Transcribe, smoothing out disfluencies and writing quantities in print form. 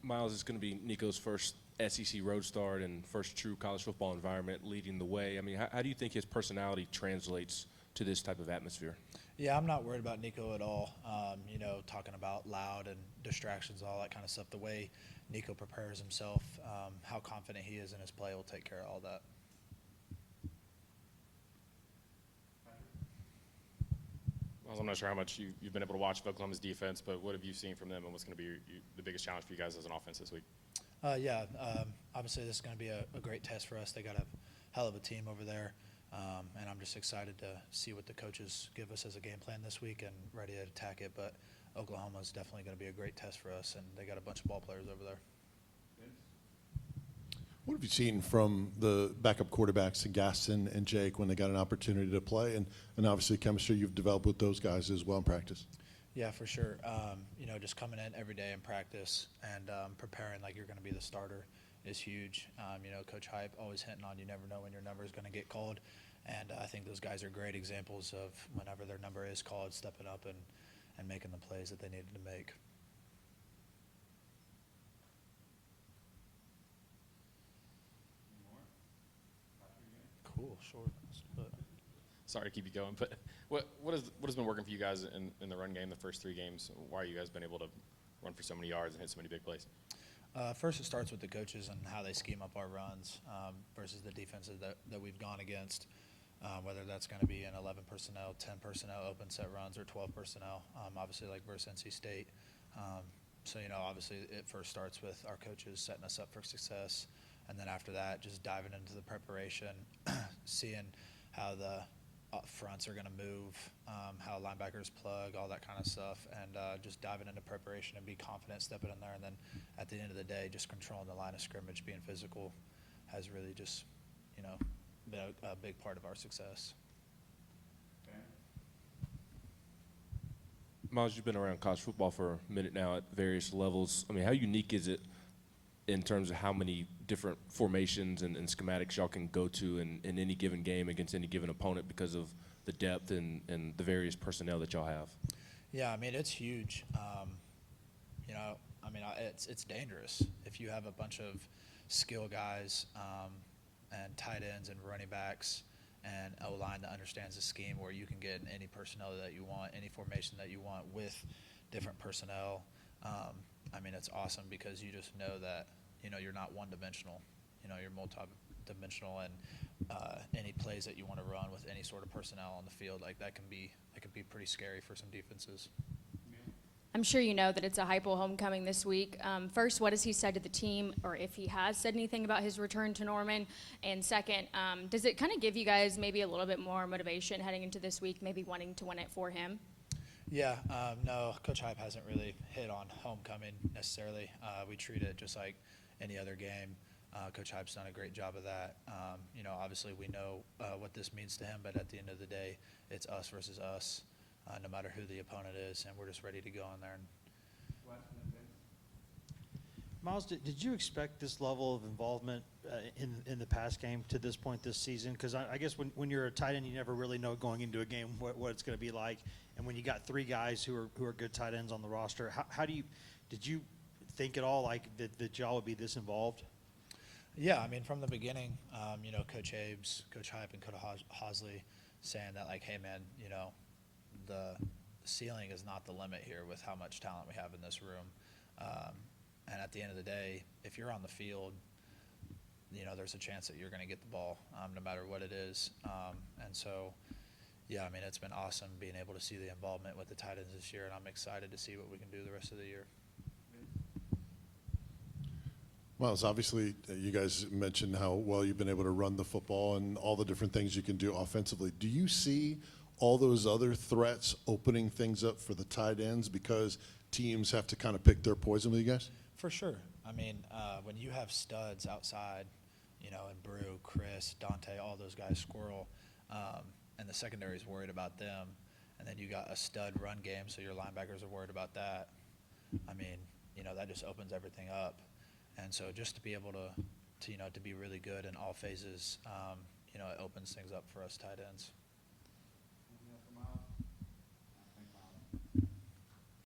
Miles, it's going to be Nico's first SEC road start and first true college football environment leading the way. I mean, how do you think his personality translates to this type of atmosphere? Yeah, I'm not worried about Nico at all. Talking about loud and distractions, all that kind of stuff. The way Nico prepares himself, how confident he is in his play will take care of all that. Well, I'm not sure how much you've been able to watch of Oklahoma's defense, but what have you seen from them, and what's going to be the biggest challenge for you guys as an offense this week? Obviously this is going to be a great test for us. They got a hell of a team over there, and I'm just excited to see what the coaches give us as a game plan this week and ready to attack it. But Oklahoma is definitely going to be a great test for us, and they got a bunch of ball players over there. What have you seen from the backup quarterbacks, Gaston and Jake, when they got an opportunity to play? And obviously chemistry you've developed with those guys as well in practice. Yeah, for sure. Just coming in every day in practice and preparing like you're going to be the starter is huge. Coach Hype always hinting on you never know when your number is going to get called. And I think those guys are great examples of whenever their number is called, stepping up and making the plays that they needed to make. Cool, short. Sorry to keep you going, but what has been working for you guys in the run game the first 3 games? Why are you guys been able to run for so many yards and hit so many big plays? First, it starts with the coaches and how they scheme up our runs versus the defenses that we've gone against, whether that's going to be an 11 personnel, 10 personnel open set runs, or 12 personnel, obviously like versus NC State. Obviously it first starts with our coaches setting us up for success, and then after that, just diving into the preparation, seeing how the fronts are going to move, how linebackers plug, all that kind of stuff, and just diving into preparation and be confident stepping in there. And then at the end of the day, just controlling the line of scrimmage, being physical has really just, been a big part of our success. Miles, you've been around college football for a minute now at various levels. I mean, how unique is it in terms of how many different formations and schematics y'all can go to in any given game against any given opponent because of the depth and the various personnel that y'all have? Yeah, I mean, it's huge. It's dangerous. If you have a bunch of skill guys and tight ends and running backs and O-line that understands the scheme where you can get any personnel that you want, any formation that you want with different personnel, it's awesome because you just know that you're not one-dimensional. You're multi-dimensional, and any plays that you want to run with any sort of personnel on the field, like that can be pretty scary for some defenses. I'm sure you know that it's a Heupel homecoming this week. First, what has he said to the team, or if he has said anything about his return to Norman? And second, does it kind of give you guys maybe a little bit more motivation heading into this week, maybe wanting to win it for him? Yeah, no, Coach Hype hasn't really hit on homecoming necessarily. We treat it just like any other game. Coach Hype's done a great job of that. Obviously we know what this means to him, but at the end of the day, it's us versus us, no matter who the opponent is, and we're just ready to go in there. Miles, did you expect this level of involvement in the pass game to this point this season? Because I guess when you're a tight end, you never really know going into a game what it's going to be like. And when you got 3 guys who are good tight ends on the roster, did you think at all like that y'all would be this involved? Yeah, from the beginning, Coach Abe's, Coach Hype, and Coach Hosley saying that, like, hey, man, the ceiling is not the limit here with how much talent we have in this room. And at the end of the day, if you're on the field, there's a chance that you're going to get the ball no matter what it is. It's been awesome being able to see the involvement with the tight ends this year, and I'm excited to see what we can do the rest of the year. Well, it's obviously, you guys mentioned how well you've been able to run the football and all the different things you can do offensively. Do you see all those other threats opening things up for the tight ends because teams have to kind of pick their poison with you guys? For sure. When you have studs outside, and Brew, Chris, Dante, all those guys, Squirrel, and the secondary is worried about them, and then you got a stud run game, so your linebackers are worried about that. That just opens everything up. And so just to be able to be really good in all phases, it opens things up for us tight ends.